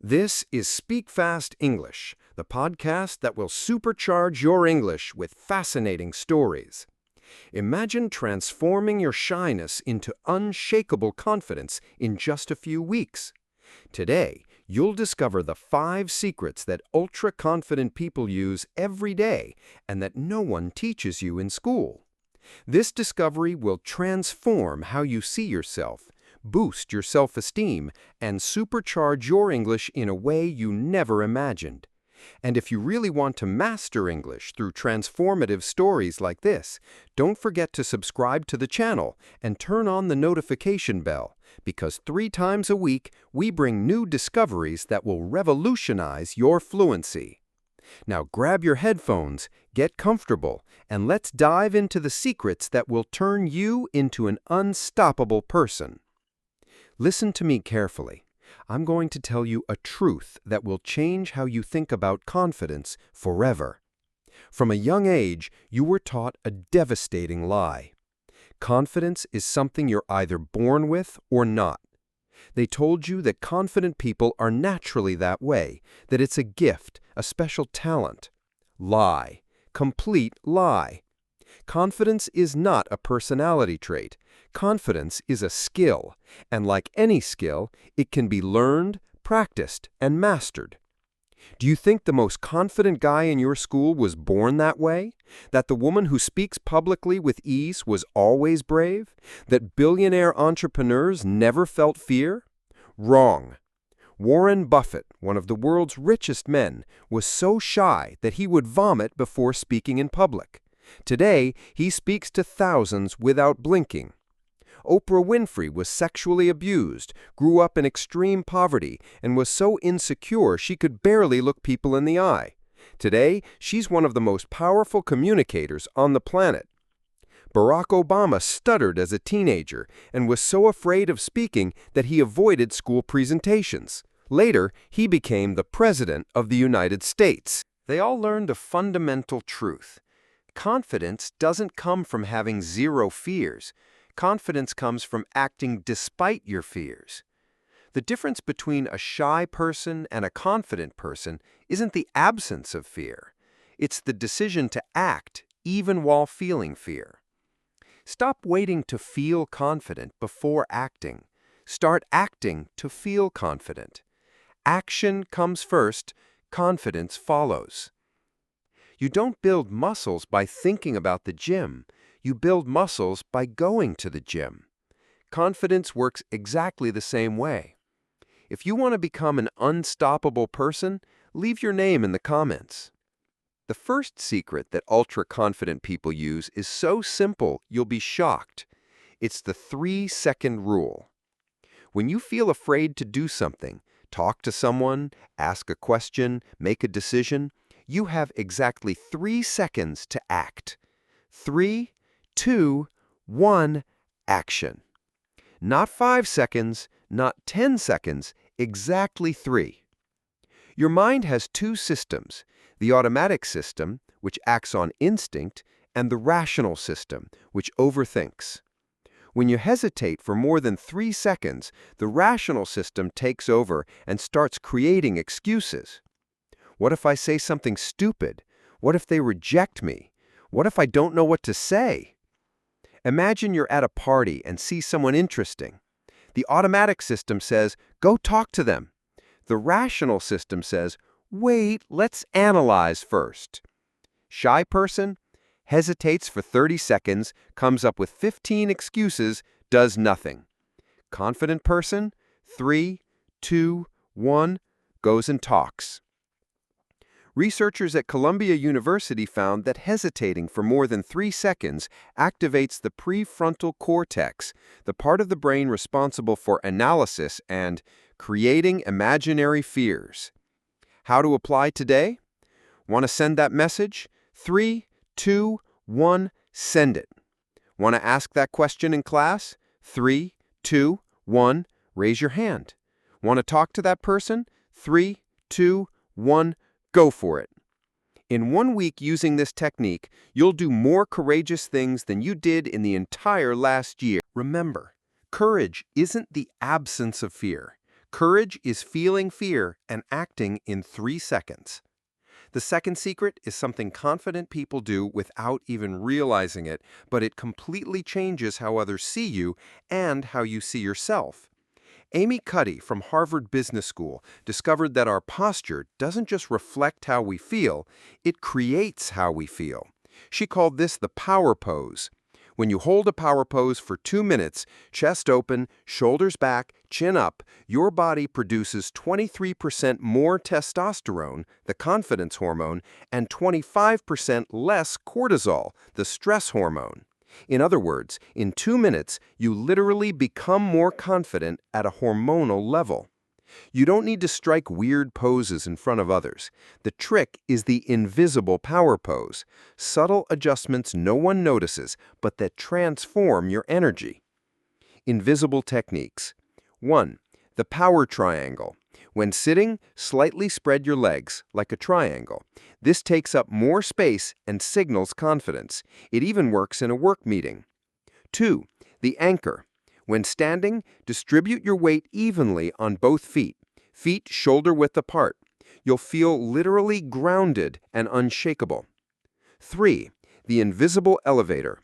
This is Speak Fast English, the podcast that will supercharge your English with fascinating stories. Imagine transforming your shyness into unshakable confidence in just a few weeks. Today, you'll discover the 5 secrets that ultra-confident people use every day and that no one teaches you in school. This discovery will transform how you see yourself, boost your self-esteem, and supercharge your English in a way you never imagined. And if you really want to master English through transformative stories like this, don't forget to subscribe to the channel and turn on the notification bell, because 3 times a week we bring new discoveries that will revolutionize your fluency. Now grab your headphones, get comfortable, and let's dive into the secrets that will turn you into an unstoppable person. Listen to me carefully. I'm going to tell you a truth that will change how you think about confidence forever. From a young age, you were taught a devastating lie. Confidence is something you're either born with or not. They told you that confident people are naturally that way, that it's a gift, a special talent. Lie. Complete lie. Confidence is not a personality trait. Confidence is a skill, and like any skill, it can be learned, practiced, and mastered. Do you think the most confident guy in your school was born that way? That the woman who speaks publicly with ease was always brave? That billionaire entrepreneurs never felt fear? Wrong. Warren Buffett, one of the world's richest men, was so shy that he would vomit before speaking in public. Today, he speaks to thousands without blinking. Oprah Winfrey was sexually abused, grew up in extreme poverty, and was so insecure she could barely look people in the eye. Today, she's one of the most powerful communicators on the planet. Barack Obama stuttered as a teenager and was so afraid of speaking that he avoided school presentations. Later, he became the President of the United States. They all learned a fundamental truth. Confidence doesn't come from having zero fears. Confidence comes from acting despite your fears. The difference between a shy person and a confident person isn't the absence of fear. It's the decision to act even while feeling fear. Stop waiting to feel confident before acting. Start acting to feel confident. Action comes first, confidence follows. You don't build muscles by thinking about the gym. You build muscles by going to the gym. Confidence works exactly the same way. If you want to become an unstoppable person, leave your name in the comments. The first secret that ultra-confident people use is so simple you'll be shocked. It's the 3-second rule. When you feel afraid to do something, talk to someone, ask a question, make a decision, you have exactly 3 seconds to act. 3, 2, 1, action. Not 5 seconds, not 10 seconds, exactly 3. Your mind has 2 systems, the automatic system, which acts on instinct, and the rational system, which overthinks. When you hesitate for more than 3 seconds, the rational system takes over and starts creating excuses. What if I say something stupid? What if they reject me? What if I don't know what to say? Imagine you're at a party and see someone interesting. The automatic system says, go talk to them. The rational system says, wait, let's analyze first. Shy person hesitates for 30 seconds, comes up with 15 excuses, does nothing. Confident person, 3, 2, 1, goes and talks. Researchers at Columbia University found that hesitating for more than 3 seconds activates the prefrontal cortex, the part of the brain responsible for analysis and creating imaginary fears. How to apply today? Want to send that message? 3, 2, 1, send it. Want to ask that question in class? 3, 2, 1, raise your hand. Want to talk to that person? 3, 2, 1, go for it. In 1 week using this technique, you'll do more courageous things than you did in the entire last year. Remember, courage isn't the absence of fear. Courage is feeling fear and acting in 3 seconds. The second secret is something confident people do without even realizing it, but it completely changes how others see you and how you see yourself. Amy Cuddy from Harvard Business School discovered that our posture doesn't just reflect how we feel, it creates how we feel. She called this the power pose. When you hold a power pose for 2 minutes, chest open, shoulders back, chin up, your body produces 23% more testosterone, the confidence hormone, and 25% less cortisol, the stress hormone. In other words, in 2 minutes, you literally become more confident at a hormonal level. You don't need to strike weird poses in front of others. The trick is the invisible power pose, subtle adjustments no one notices, but that transform your energy. Invisible techniques. 1. The power triangle. When sitting, slightly spread your legs, like a triangle. This takes up more space and signals confidence. It even works in a work meeting. 2. The anchor. When standing, distribute your weight evenly on both feet, feet shoulder-width apart. You'll feel literally grounded and unshakable. 3. The invisible elevator.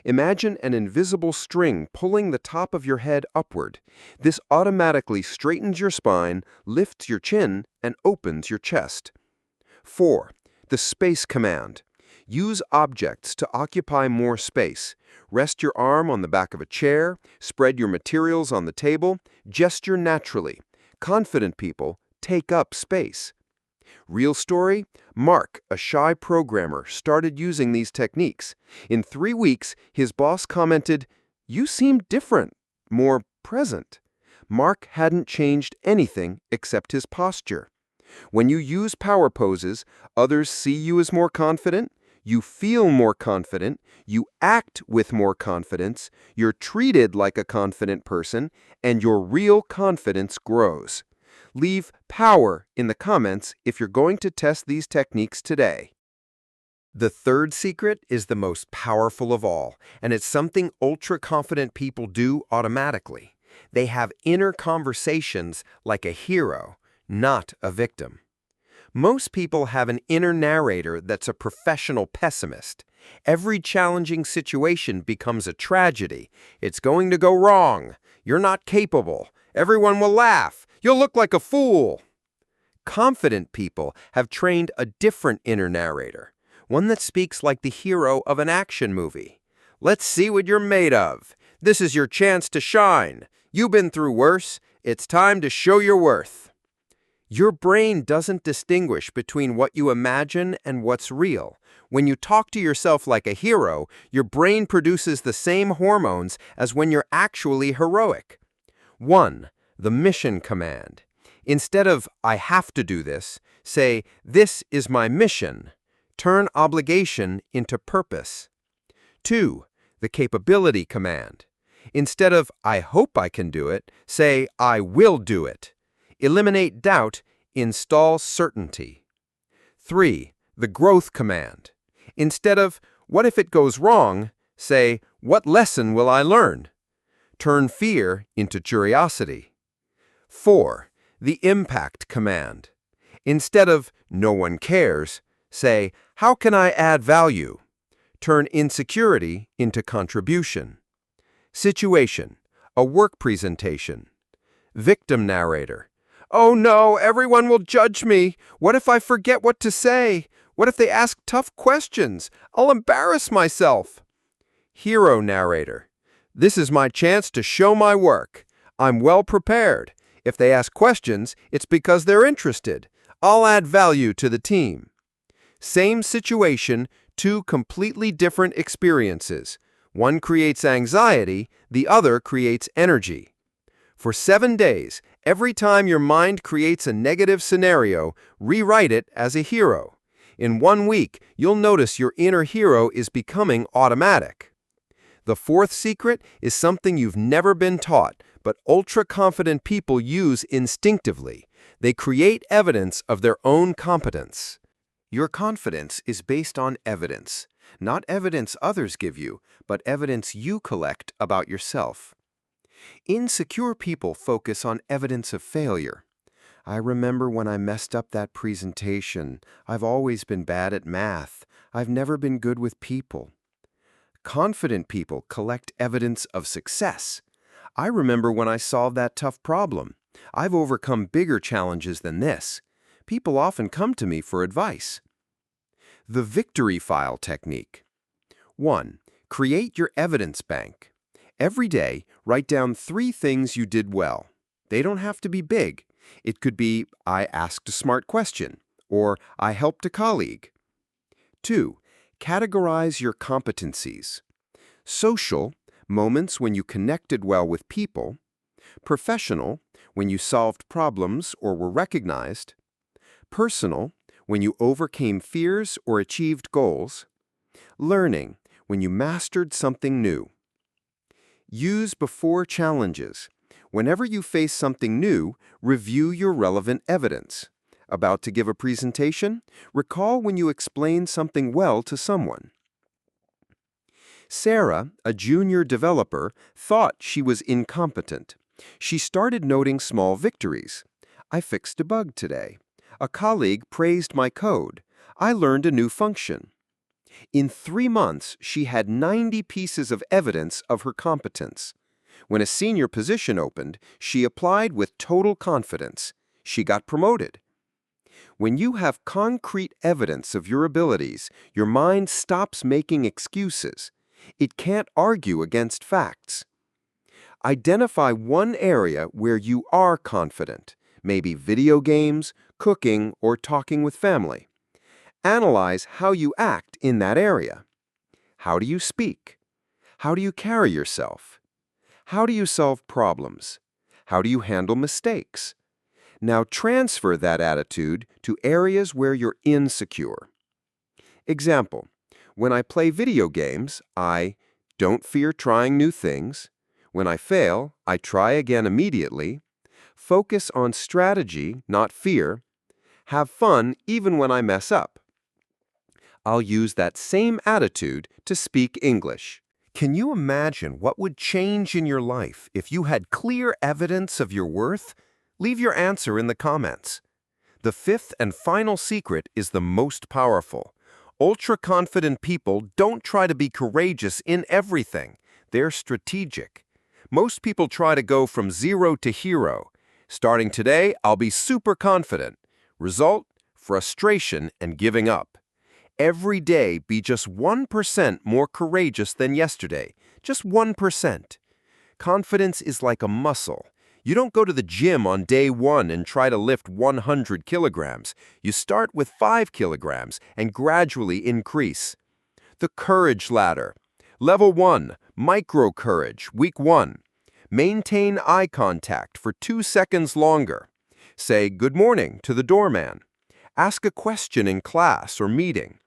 Imagine an invisible string pulling the top of your head upward. This automatically straightens your spine, lifts your chin, and opens your chest. 4. The space command. Use objects to occupy more space. Rest your arm on the back of a chair, spread your materials on the table, gesture naturally. Confident people take up space. Real story? Mark, a shy programmer, started using these techniques. In 3 weeks, his boss commented, "You seem different, more present." Mark hadn't changed anything except his posture. When you use power poses, others see you as more confident, you feel more confident, you act with more confidence, you're treated like a confident person, and your real confidence grows. Leave power in the comments if you're going to test these techniques today. The third secret is the most powerful of all, and it's something ultra-confident people do automatically. They have inner conversations like a hero, not a victim. Most people have an inner narrator that's a professional pessimist. Every challenging situation becomes a tragedy. It's going to go wrong. You're not capable. Everyone will laugh. You'll look like a fool. Confident people have trained a different inner narrator, one that speaks like the hero of an action movie. Let's see what you're made of. This is your chance to shine. You've been through worse. It's time to show your worth. Your brain doesn't distinguish between what you imagine and what's real. When you talk to yourself like a hero, your brain produces the same hormones as when you're actually heroic. 1. The mission command. Instead of, "I have to do this," say, "This is my mission." Turn obligation into purpose. 2. The capability command. Instead of, "I hope I can do it," say, "I will do it." Eliminate doubt, install certainty. 3. The growth command. Instead of, "What if it goes wrong?" say, "What lesson will I learn?" Turn fear into curiosity. 4. The impact command. Instead of, "No one cares," say, "How can I add value?" Turn insecurity into contribution. Situation. A work presentation. Victim narrator. "Oh no, everyone will judge me. What if I forget what to say? What if they ask tough questions? I'll embarrass myself." Hero narrator. "This is my chance to show my work. I'm well prepared. If they ask questions, it's because they're interested. I'll add value to the team." Same situation, 2 completely different experiences. One creates anxiety, the other creates energy. For 7 days, every time your mind creates a negative scenario, rewrite it as a hero. In 1 week, you'll notice your inner hero is becoming automatic. The fourth secret is something you've never been taught, but ultra-confident people use instinctively. They create evidence of their own competence. Your confidence is based on evidence, not evidence others give you, but evidence you collect about yourself. Insecure people focus on evidence of failure. I remember when I messed up that presentation. I've always been bad at math. I've never been good with people. Confident people collect evidence of success. I remember when I solved that tough problem. I've overcome bigger challenges than this. People often come to me for advice. The victory file technique. 1. Create your evidence bank. Every day, write down 3 things you did well. They don't have to be big. It could be, I asked a smart question, or I helped a colleague. 2. Categorize your competencies. Social, moments when you connected well with people. Professional, when you solved problems or were recognized. Personal, when you overcame fears or achieved goals. Learning, when you mastered something new. Use before challenges. Whenever you face something new, review your relevant evidence. About to give a presentation? Recall when you explained something well to someone. Sarah, a junior developer, thought she was incompetent. She started noting small victories. I fixed a bug today. A colleague praised my code. I learned a new function. In 3 months, she had 90 pieces of evidence of her competence. When a senior position opened, she applied with total confidence. She got promoted. When you have concrete evidence of your abilities, your mind stops making excuses. It can't argue against facts. Identify one area where you are confident, maybe video games, cooking, or talking with family. Analyze how you act in that area. How do you speak? How do you carry yourself? How do you solve problems? How do you handle mistakes? Now transfer that attitude to areas where you're insecure. Example, when I play video games, I don't fear trying new things. When I fail, I try again immediately. Focus on strategy, not fear. Have fun even when I mess up. I'll use that same attitude to speak English. Can you imagine what would change in your life if you had clear evidence of your worth? Leave your answer in the comments. The 5th and final secret is the most powerful. Ultra-confident people don't try to be courageous in everything. They're strategic. Most people try to go from 0 to hero. Starting today, I'll be super confident. Result? Frustration and giving up. Every day, be just 1% more courageous than yesterday. Just 1%. Confidence is like a muscle. You don't go to the gym on day 1 and try to lift 100 kilograms. You start with 5 kilograms and gradually increase. The courage ladder. Level 1, micro courage, week 1. Maintain eye contact for 2 seconds longer. Say good morning to the doorman. Ask a question in class or meeting.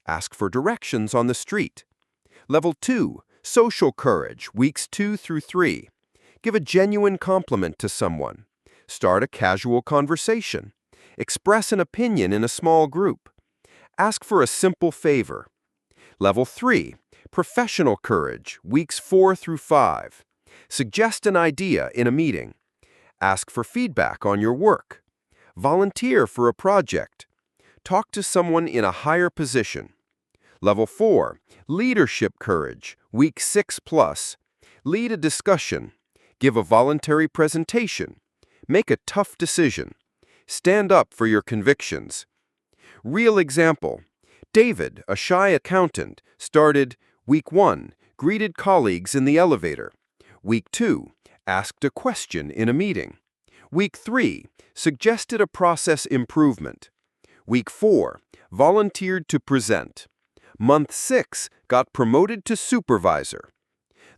Ask for directions on the street. Level 2, social courage, weeks 2 through 3. Give a genuine compliment to someone. Start a casual conversation. Express an opinion in a small group. Ask for a simple favor. Level 3, professional courage, weeks 4 through 5. Suggest an idea in a meeting. Ask for feedback on your work. Volunteer for a project. Talk to someone in a higher position. Level 4, leadership courage, week 6 plus. Lead a discussion. Give a voluntary presentation. Make a tough decision. Stand up for your convictions. Real example. David, a shy accountant, started week 1, greeted colleagues in the elevator. Week 2, asked a question in a meeting. Week 3, suggested a process improvement. Week 4, volunteered to present. Month 6, got promoted to supervisor.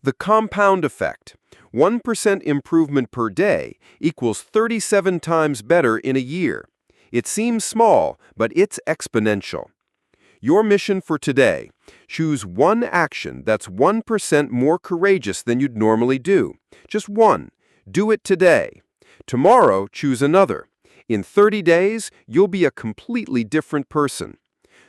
The compound effect. 1% improvement per day equals 37 times better in a year. It seems small, but it's exponential. Your mission for today: choose one action that's 1% more courageous than you'd normally do. Just one. Do it today. Tomorrow, choose another. In 30 days, you'll be a completely different person.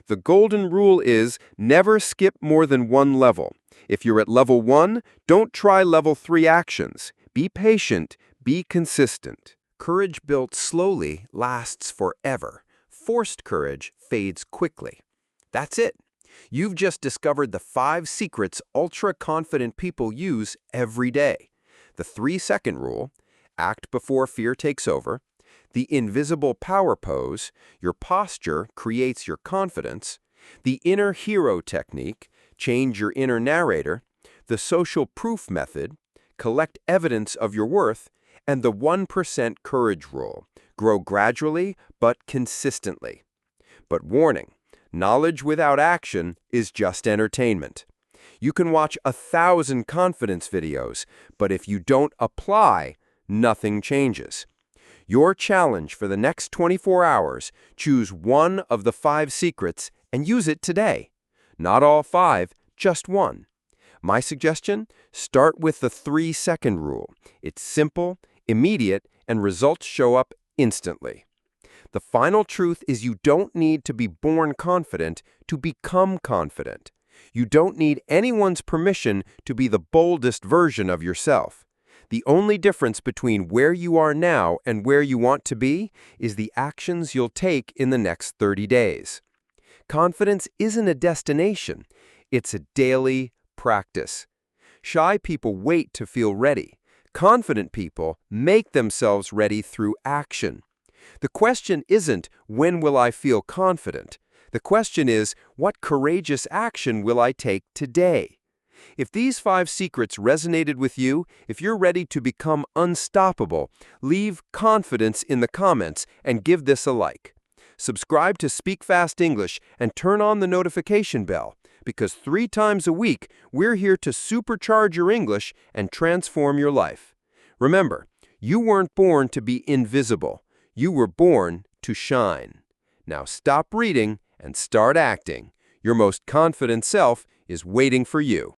The golden rule is never skip more than one level. If you're at level 1, don't try level 3 actions. Be patient, be consistent. Courage built slowly lasts forever. Forced courage fades quickly. That's it. You've just discovered the 5 secrets ultra-confident people use every day. The 3-second rule, act before fear takes over. The invisible power pose, your posture creates your confidence. The inner hero technique, change your inner narrator. The social proof method, collect evidence of your worth. And the 1% courage rule, grow gradually but consistently. But warning, knowledge without action is just entertainment. You can watch 1,000 confidence videos, but if you don't apply, nothing changes. Your challenge for the next 24 hours, choose one of the 5 secrets and use it today. Not all 5, just one. My suggestion? Start with the 3-second rule. It's simple, immediate, and results show up instantly. The final truth is you don't need to be born confident to become confident. You don't need anyone's permission to be the boldest version of yourself. The only difference between where you are now and where you want to be is the actions you'll take in the next 30 days. Confidence isn't a destination. It's a daily practice. Shy people wait to feel ready. Confident people make themselves ready through action. The question isn't, when will I feel confident? The question is, what courageous action will I take today? If these 5 secrets resonated with you, if you're ready to become unstoppable, leave confidence in the comments and give this a like. Subscribe to Speak Fast English and turn on the notification bell, because 3 times a week, we're here to supercharge your English and transform your life. Remember, you weren't born to be invisible. You were born to shine. Now stop reading and start acting. Your most confident self is waiting for you.